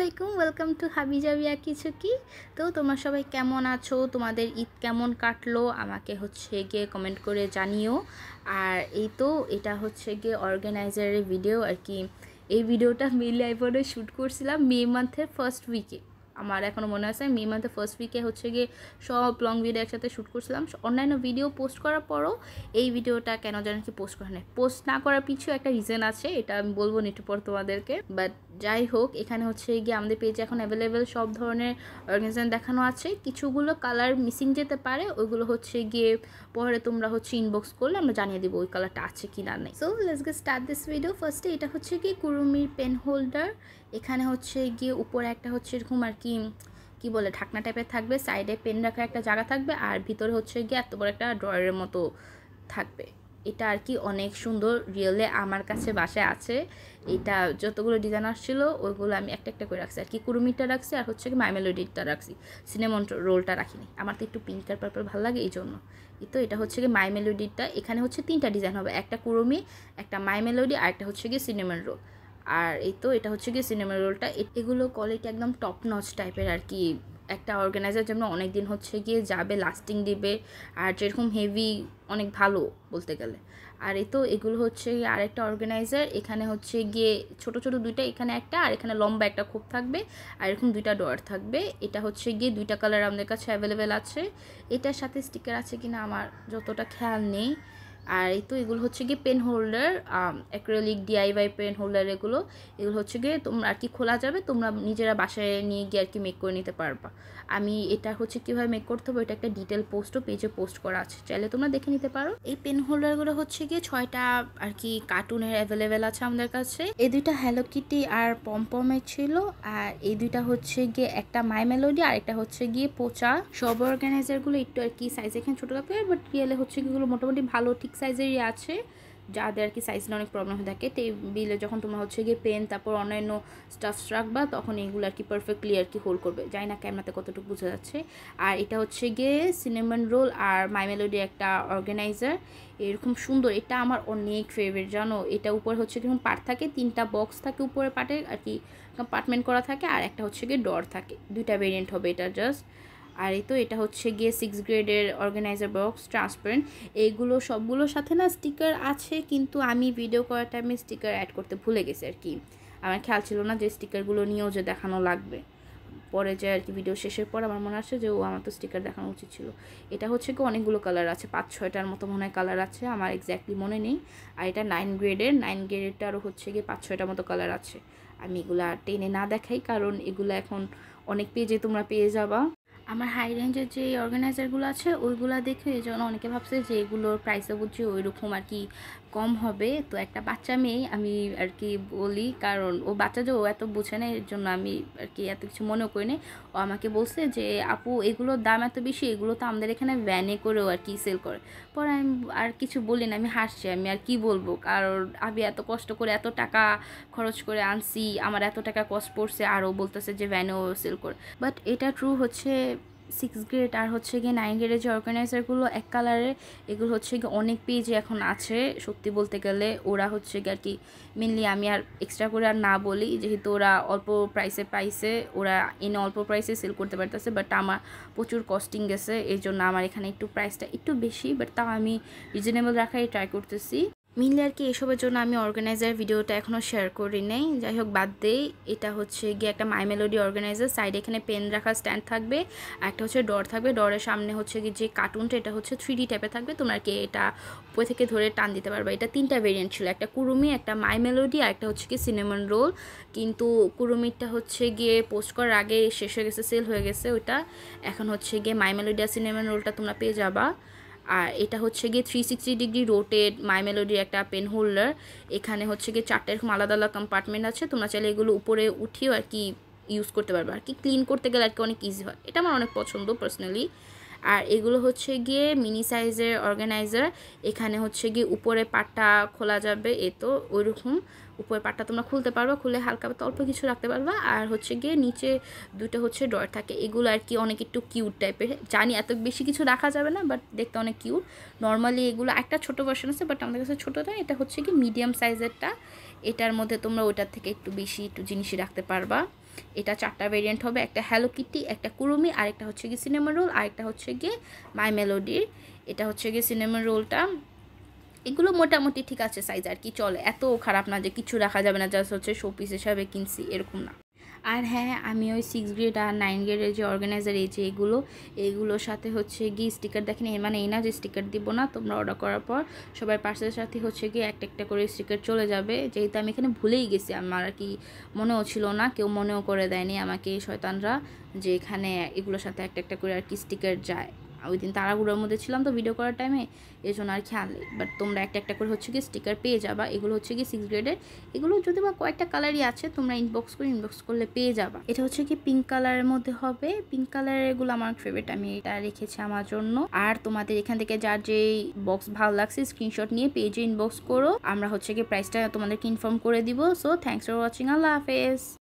আলাইকুম, welcome to হাবিজাবিয়া কিছু কি। তো তোমরা সবাই কেমন আছো? তোমাদের ঈদ কেমন কাটলো আমাকে গিয়ে কমেন্ট করে জানিও। আর এই তো এটা গিয়ে অর্গানাইজারের ভিডিও আর কি। এই ভিডিওটা মিলে আইফোনে শ্যুট করছিলাম মে মান্থের ফার্স্ট উইকে। আমার এখনও মনে আছে মে মান্থের ফার্স্ট উইকে গিয়ে সব লং ভিডিও একসাথে শ্যুট করছিলাম। অন্যান্য ভিডিও পোস্ট করার পরও এই ভিডিওটা কেন যেন কি পোস্ট করা নেই। পোস্ট না করার পিছু একটা রিজন আছে, এটা আমি বলবো না একটু পর তোমাদেরকে। বাট যাই হোক, এখানে গিয়ে আমাদের পেজে এখন অ্যাভেলেবেল সব ধরনের অর্গানাইজেশন দেখানো আছে। কিছুগুলো কালার মিসিং যেতে পারে, ওইগুলো গিয়ে পরে তোমরা ইনবক্স করলে আমরা জানিয়ে দেবো ওই কালারটা আছে কি না নেই। So let's get start this video. ফার্স্টে এটা গিয়ে কুরুমির পেন হোল্ডার। এখানে গিয়ে উপরে একটা এরকম আর কি বলে ঢাকনা টাইপের থাকবে, সাইডে পেন রাখার একটা জায়গা থাকবে, আর ভিতরে গিয়ে এত বড় একটা ড্রয়ারের মতো থাকবে। এটা আর কি অনেক সুন্দর, রিয়েলে আমার কাছে বাসায় আছে। এটা যতগুলো ডিজাইন আসছিলো ওইগুলো আমি একটা একটা করে রাখছি আর কি। কুরুমিটা রাখছি আর কি মাই মেলোডিটা রাখছি, সিনেমন রোলটা রাখিনি। আমার তো একটু পিঙ্ক আর পার্পল ভালো লাগে এই জন্য। তো এটা গিয়ে মাই মেলোডিটা। এখানে তিনটা ডিজাইন হবে, একটা কুরুমি, একটা মাই মেলোডি, আর একটা গিয়ে সিনেমন রোল। আর এই তো এটা গিয়ে সিনেমা রোলটা। এগুলো কোয়ালিটি একদম টপ নচ টাইপের আর কি। একটা অর্গানাইজার যেমন অনেক দিন গিয়ে যাবে, লাস্টিং দিবে, আর যেরকম হেভি অনেক ভালো বলতে গেলে। আর এই তো এগুলো আরেকটা অর্গানাইজার। এখানে গিয়ে ছোট ছোট দুইটা, এখানে একটা আর এখানে লম্বা একটা খোপ থাকবে, আর এরকম দুইটা ডোয়ার থাকবে। এটা গিয়ে দুইটা কালার আমাদের কাছে অ্যাভেলেবেল আছে। এটার সাথে স্টিকার আছে কিনা আমার যতটা খেয়াল নেই। আর এই তো এগুলো গিয়ে pen holder, acrylic DIY pen holder. এগুলো গিয়ে তোমরা আর কি খোলা যাবে, তোমরা নিজেরা বাসায় নিয়ে গিয়ে আর কি মেক করে নিতে পারবা। আমি এটা কীভাবে মেক করতে হবে এটা একটা ডিটেল পোস্টও পেজে পোস্ট করা আছে, চাইলে তোমরা দেখে নিতে পারো। এই পেন হোল্ডারগুলো গিয়ে 6টা আর কি কার্টুনের অ্যাভেলেবেল আছে আমাদের কাছে। এই দুইটা হ্যালো কিটি আর পমপমের ছিল, আর এই দুইটা গিয়ে একটা মাই মেলোডি আর একটা গিয়ে পোচা। সব অর্গানাইজারগুলো একটু আর কি সাইজ এখানে ছোটো থাকে, বাট রিয়েলে এগুলো মোটামুটি ভালো ঠিক সাইজেরই আছে, যাদের আর কি সাইজটা অনেক প্রবলেম হয়ে থাকে। টেবিলে যখন তোমরা গিয়ে পেন তারপর অন্যান্য স্টাফস রাখবা, তখন এইগুলো আর কি পারফেক্টলি আর কি হোল্ড করবে। জানি না ক্যামেরাতে কতটুকু বোঝা যাচ্ছে। আর এটা গিয়ে সিনেমন রোল আর মাই মেলোডি একটা অর্গানাইজার, এরকম সুন্দর। এটা আমার অনেক ফেভারিট জানো। এটা উপরে কিরকম পার্ট থাকে, 3টা বক্স থাকে উপরে পার্টে আর কি, কম্পার্টমেন্ট করা থাকে, আর একটা গিয়ে ডর থাকে। দুইটা ভেরিয়েন্ট হবে এটা জাস্ট। আর এই তো এটা গিয়ে 6 গ্রেডের অর্গানাইজার বক্স, ট্রান্সপারেন্ট। এইগুলো সবগুলোর সাথে না স্টিকার আছে, কিন্তু আমি ভিডিও করার টাইমে স্টিকার অ্যাড করতে ভুলে গেছি আর কি। আমার খেয়াল ছিল না যে স্টিকারগুলো নিয়েও যে দেখানো লাগবে। পরে যে আর কি ভিডিও শেষের পর আমার মনে আসে যে আমার তো স্টিকার দেখানো উচিত ছিল। এটা কি অনেকগুলো কালার আছে, 5-6টার মতো মনে হয় কালার আছে, আমার এক্স্যাক্টলি মনে নেই। আর এটা 9 গ্রেডের, 9 গ্রেডেরটারও গিয়ে 5-6টার মতো কালার আছে। আমি এগুলা টেনে না দেখাই, কারণ এগুলো এখন অনেক পেজে তোমরা পেয়ে যাবা। আমার হাই রেঞ্জের যে অর্গানাইজারগুলো আছে ওইগুলো দেখে এই জন্য অনেকে ভাবছে যে এগুলোর প্রাইসও বুঝছি ওই রকম আর কি কম হবে। তো একটা বাচ্চা মেয়ে আমি আর কি বলি, কারণ ও বাচ্চা যে ও এত বুঝে না, এর জন্য আমি আর কি এত কিছু মনেও করি না। ও আমাকে বলছে যে আপু এগুলোর দাম এত বেশি, এগুলো তো আমাদের এখানে ভ্যানে করেও আর কি সেল করে। পরে আমি আর কিছু বলি না, আমি হাসছি। আমি আর কি বলবো, কারণ আমি এত কষ্ট করে এত টাকা খরচ করে আনছি, আমার এত টাকা কস্ট পড়ছে, আর ও বলতেছে যে ভ্যানেও সেল করে। বাট এটা ট্রু 6 গ্রেড আর গিয়ে 9 গ্রেডের যে অর্গানাইজারগুলো এক কালারের, এগুলো গিয়ে অনেক পেজে এখন আছে। সত্যি বলতে গেলে ওরা গিয়ে আর কি মেনলি, আমি আর এক্সট্রা করে আর না বলি, যেহেতু ওরা অল্প প্রাইসে পাইছে, ওরা এনে অল্প প্রাইসে সেল করতে পারতেছে। বাট আমার প্রচুর কস্টিং গেছে, এই জন্য আমার এখানে একটু প্রাইসটা একটু বেশি, বাট তাও আমি রিজনেবল রাখাই ট্রাই করতেছি। মেনলি আর কি এসবের জন্য আমি অর্গানাইজার ভিডিওটা এখনও শেয়ার করি নাই। যাই হোক বাদ দেই। এটা গিয়ে একটা মাই মেলোডি অর্গানাইজার, সাইডে এখানে পেন রাখার স্ট্যান্ড থাকবে, আর একটা ডর থাকবে। ডরের সামনে গিয়ে যে কার্টুনটা, এটা 3D টাইপের থাকবে, তোমরা আর কি এটা উপর থেকে ধরে টান দিতে পারবে। এটা 3টা ভেরিয়েন্ট ছিল, একটা কুরুমি, একটা মাই মেলোডি, আর একটা গিয়ে সিনেমন রোল। কিন্তু কুরুমিটা গিয়ে পোস্ট করার আগে শেষ হয়ে গেছে, সেল হয়ে গেছে ওইটা। এখন গিয়ে মাই মেলোডি আর সিনেমন রোলটা তোমরা পেয়ে যাবা। আর এটা গিয়ে 360 ডিগ্রি রোটেড মাই মেলোডির একটা পেন হোল্ডার। এখানে গিয়ে 4টা এরকম আলাদা আলাদা কম্পার্টমেন্ট আছে, তোমরা চাইলে এগুলো উপরে উঠিয়েও আর কি ইউজ করতে পারবে, আর কি ক্লিন করতে গেলে আর কি অনেক ইজি হয়। এটা আমার অনেক পছন্দ পার্সোনালি। আর এগুলো গিয়ে মিনি সাইজের অর্গানাইজার। এখানে গিয়ে উপরে পাটটা খোলা যাবে, এ তো ওইরকম উপরে পাটটা তোমরা খুলতে পারবা, খুলে হালকা অল্প কিছু রাখতে পারবা। আর গিয়ে নিচে দুটো ড্রয়ার থাকে। এগুলো আর কি অনেক একটু কিউট টাইপের, জানি এত বেশি কিছু রাখা যাবে না, বাট দেখতে অনেক কিউট। নর্মালি এগুলো একটা ছোটো ভার্সন আছে, বাট আমাদের কাছে ছোটো না, এটা কি মিডিয়াম সাইজেরটা। এটার মধ্যে তোমরা ওটার থেকে একটু বেশি একটু জিনিসই রাখতে পারবা। এটা 4টা ভেরিয়েন্ট হবে, একটা হ্যালো কিটি, একটা কুরুমি, আর একটা হচ্ছে গিয়ে সিনেমা রোল, আর একটা হচ্ছে গিয়ে মাই মেলোডির। এটা হচ্ছে গিয়ে সিনেমা রোলটা। এগুলো মোটামুটি ঠিক আছে সাইজ, আর কি চলে, এত খারাপ না যে কিছু রাখা যাবে না, জাস্ট হচ্ছে শো পিস হিসাবে কিনছি এরকম না। আর হ্যাঁ, আমি ওই 6 গ্রেড আর 9 গ্রেডের যে অর্গানাইজার এই যে এগুলোর সাথে হচ্ছে গিয়ে স্টিকার দেখেন, এর মানে এই না যে স্টিকার দিব না, তোমরা অর্ডার করার পর সবার পার্সেলের সাথে হচ্ছে গিয়ে একটা একটা করে স্টিকার চলে যাবে। যেহেতু আমি এখানে ভুলেই গেছি, আমার আর কি মনেও ছিল না, কেউ মনেও করে দেয়নি আমাকে শয়তানরা, যে এখানে এগুলোর সাথে একটা একটা করে আর কি স্টিকার যায়। ওই দিন তাড়াহুড়োর মধ্যে ছিলাম তো ভিডিও করার টাইমে, এই জন্য আর খেয়াল নেই। বাট তোমরা একটা একটা করে হচ্ছে গিয়ে স্টিকার পেয়ে যাবা। এগুলো হচ্ছে গিয়ে 6 গ্রেডের, এগুলো যদি বা কয়েকটা কালারই আছে, তোমরা ইনবক্স করলে পেয়ে যাবা। এটা হচ্ছে কি পিঙ্ক কালারের মধ্যে হবে, পিঙ্ক কালারের এগুলো আমার ফেভারিট, আমি এটা রেখেছি আমার জন্য। আর তোমাদের এখান থেকে যার যে বক্স ভালো লাগছে স্ক্রিনশট নিয়ে পেজে ইনবক্স করো, আমরা হচ্ছে গিয়ে প্রাইসটা তোমাদেরকে ইনফর্ম করে দিব। সো থ্যাংকস ফর ওয়াচিং, আল্লাহ হাফেজ।